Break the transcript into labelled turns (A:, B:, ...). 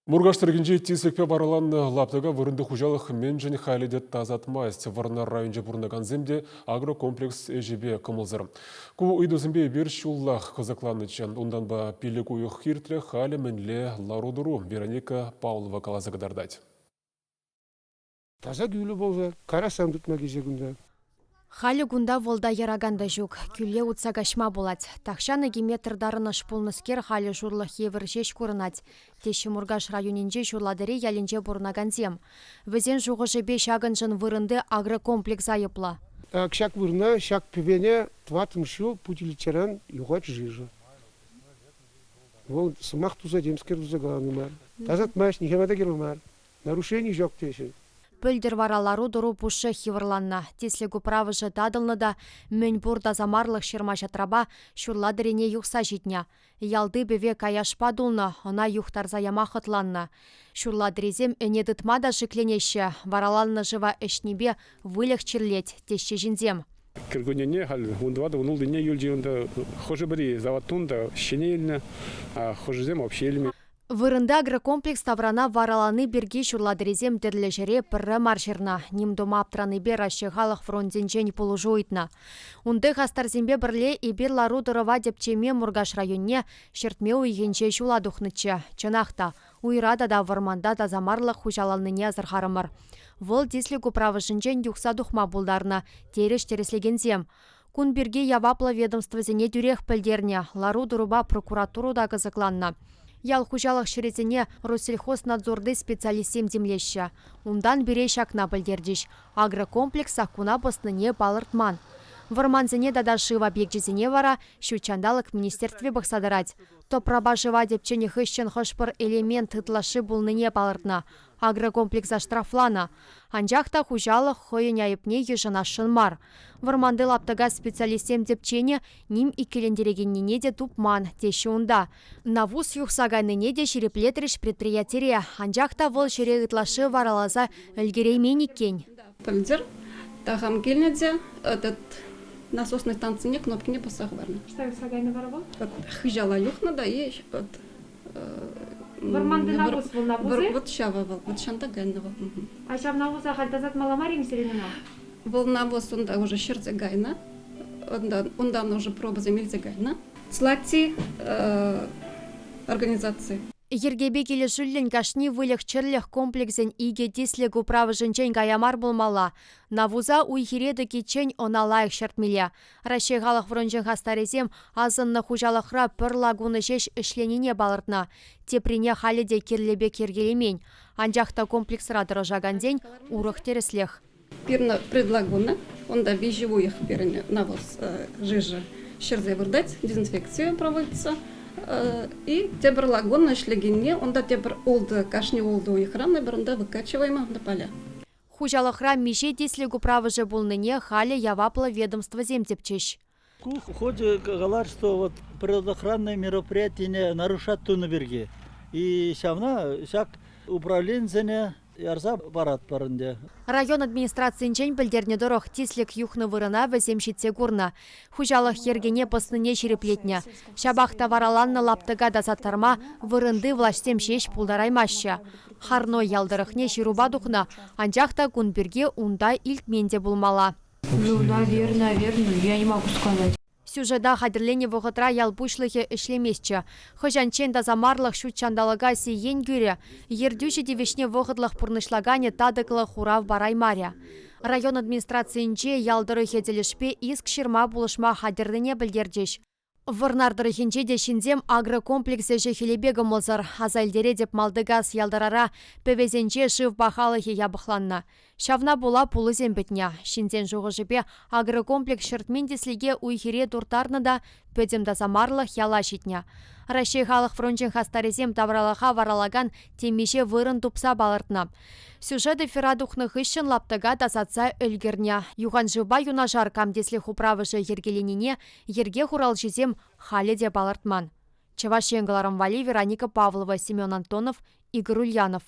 A: Мургаштыргинже тесекпе баралан лаптыга вырынды хужалық мен және хайлидет тазатмайст варнар районже бурнаган земде агрокомплекс эжебе кымылзыр. Ку үйдізімбе бір шуллах қызықланычын, ондан ба пилік уйық хиртле халі мінле ларудыру Вероника Павлова калазыгдардать.
B: Таза күйлі болды, қара самдытма кезегінде.
C: Халі гунда волда яраганда жүк, күлле утсагашма болат. Тақшаны геметрдарын ашпулныскер халі журлық евір жеш көрінат. Теші Мургаш районинже журладыре ялінже бұрнаган зем. Візен жуғы жебе шағынжын вырынды агрокомплекс айыпла.
B: Кшак вырна, шак певене, тватым шу, путиличеран, юғат жижа. Ол сымақ туза демскер туза главный мар. Тазат маш, нихемада келмар. Нарушений жоқ теші.
C: Пөлдер варалару дұру пұшы хивырланна. Теслегу правыжы тадылны да мөн бұрда замарлық шырма жатраба шурладырене юқса житня. Ялды беве каяшпа дулна, она юқтарза яма хытланна. Шурладырезем өнедытма да жикленеші, вараланны жыва эшнебе вылық чирлет, теші жінзем.
D: Кыргөнене хал ундвада унул дине юлжиында хожы бири заваттунда шенелне хожызем вообще элме.
C: Вырында агрокомплекс таврана вараланы берге шурладырезем терлежере пірі маршырна. Нимдома аптраны бер ашығалық фронтенчен полужу уйтна. Унды хастарзембе бірле и бер лару дырыва депчеме Мургаш районне шертме уйгенче шуладухнычы. Чынақта, уйрада да варманда да замарлық хужаланныне азырхарымыр. Вол деслігу правышынчен юқса духма булдарна, тереш тереслегензем. Кун берге явапла ведомство зене дүрех пілдерне, лару дырыва прокуратуру да кызыкланна. Ял хужалық шыретіне Россельхознадзорды специалистем землеші. Ундан бере шакна білдердіш. Агрокомплекс ақуна босныне балыртман. Варманзіне дада шыв объектжізіне вара, шучандалық министерстве бақсадырать. Топраба жыва депчені хыщен хышпыр элемент ытлашы булныне балыртна. Агрокомплекс аштрафлана. Анжақта хужалық хойын айыпне ежына шынмар. Варманды лаптыга специалистем депчені ним икелендерегеніне де тупман, теші унда. Навуз юқсағайныне де шереплетріш предприятире. Анжақта вол шере ытлашы варалаза өлгереймен иккен.
E: Пөлдер, тағам келнеде, этот насосной станцияне кнопки не посақ барны.
F: Что сагайны варова?
E: Хыжала юхна да и
F: Варманды навуз был навузы?
E: Вот шава был, вот шанда гайного.
F: А шав навуза хальтазат маламарим серенина?
E: Был навоз, он да уже шердзе гайна, он уже проба земельзе гайна. Слати организации.
C: Ергебе келі жүллен кашни вылық чырлық комплексен иге деслігу правы жынчен гаямар болмала. Навуза уйхиреды кетчен она лайық шартмеле. Рашеғалық вронжен хастарезем азынны хужалықра пір лагуны жеш ішленіне балыртна. Теприне халиде керлебе кергелемень. Анжақта комплексра дырыжаган день урық тереслех.
E: Пирна предлагуна, он да виживуях перене навоз жижа шердзе вырдать, дезинфекция проводится. И тебр лагун на шлегине, он да тебр олды, кашни олды уйхраны, бірінде выкачиваем на поля.
C: Хужалықра меже деслігу правыжы болныне халі явапла ведомство земдепчеш.
G: В ходе говорят, что вот природоохранные мероприятия не нарушат туныберге. И шавна, шак управленцене ярза барат парынде.
C: Район администрациян білдерне дұрық теслік юхны вырына віземшетсе гурна. Хужалық ергене пысныне шереплетне. Шабақта вараланны лаптыга да саттарма вырынды влаштем шеш пулдараймаща. Харной ялдырықне шируба дұқна, анжақта күнберге унда илкменде булмала.
F: Ну, наверное, я не могу сказать.
C: Сюжеда хадерлене вғытра ялбушлығы ішлемесчі. Хыжанчен да замарлық шутчандалыға сейен гүре, ердюші девешне вғытлық пұрнышлагане тадықлы хурав бараймаря. Район администрациянче ялдыры хеделешпе иск шырма булышма хадерлене білдердеш. Вырнардыры хенче де шинзем агрокомплексе жехелебегі мұлзыр. Азайлдере деп малдыгас ялдарара пөвезенче шыв бахалығы ябықланна. Шавна була пулы зембетня. Шинзен жуғы жіпе агрокомплекс шыртмендесліге уйхере дұртарны да пөдемда замарлық яла житня. Рашей халық фронтен хастарезем тавралаға варалаган темеше вырын тупса балыртна. Сюжеты ферадухных ищен лаптыга тасатса өлгерня. Юхан жыба юнажар камдеслі хуправыжы ергеленіне ерге хурал жезем халі де балыртман. Чеваш еңгаларым Вали, Вероника Павлова, Семен Антонов, Игорь Ульянов.